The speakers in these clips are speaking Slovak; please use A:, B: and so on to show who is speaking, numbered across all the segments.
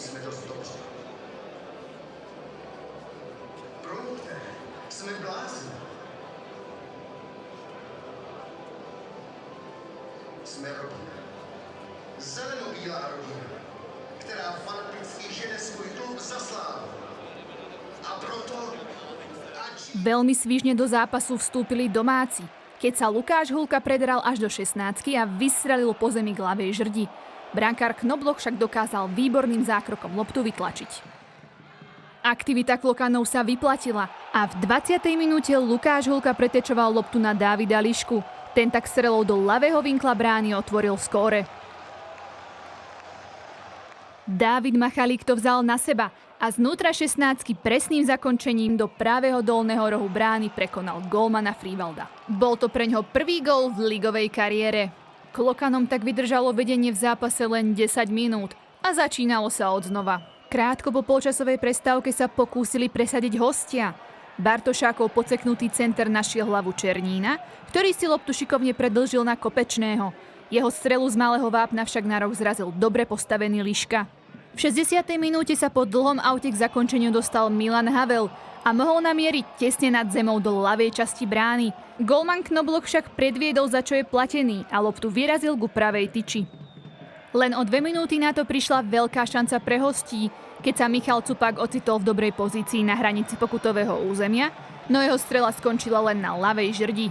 A: jsme dost dobře. Promiňte, jsme blázni. Jsme rodina. Zelenobílá rodina, která fanaticky žene svůj klub za slávu. A proto...
B: Veľmi svižne do zápasu vstúpili domáci, keď sa Lukáš Hulka predral až do 16 a vystrelil po zemi k ľavej žrdi. Brankár Knobloch však dokázal výborným zákrokom loptu vytlačiť. Aktivita Klokanov sa vyplatila a v 20. minúte Lukáš Hulka pretečoval loptu na Dávida Lišku. Ten tak strelou do ľavého vinkla brány otvoril skóre. Dávid Machalík to vzal na seba a znútra 16 presným zakončením do pravého dolného rohu brány prekonal gólmana Frivalda. Bol to preňho prvý gól v ligovej kariére. Klokanom tak vydržalo vedenie v zápase len 10 minút a začínalo sa odznova. Krátko po polčasovej prestávke sa pokúsili presadiť hostia. Bartošákov podseknutý center našiel hlavu Černína, ktorý si loptu šikovne predĺžil na Kopečného. Jeho strelu z malého vápna však na roh zrazil dobre postavený Liška. V 60. minúte sa po dlhom aute k zakončeniu dostal Milan Havel a mohol namieriť tesne nad zemou do ľavej časti brány. Golman Knobloch však predviedol, za čo je platený a loptu vyrazil ku pravej tyči. Len o 2 minúty na to prišla veľká šanca pre hostí, keď sa Michal Cupák ocitol v dobrej pozícii na hranici pokutového územia, no jeho strela skončila len na ľavej žrdi.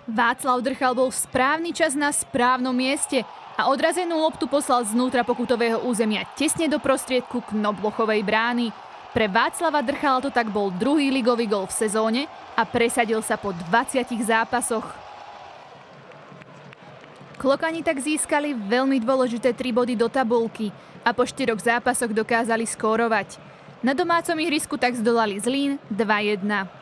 B: Václav Drchal bol v správny čas na správnom mieste a odrazenú loptu poslal znútra pokutového územia tesne do prostriedku Knoblochovej brány. Pre Václava Drchala to tak bol druhý ligový gól v sezóne a presadil sa po 20 zápasoch. Klokani tak získali veľmi dôležité 3 body do tabuľky a po 4 zápasoch dokázali skórovať. Na domácom ihrisku tak zdolali Zlín 2-1.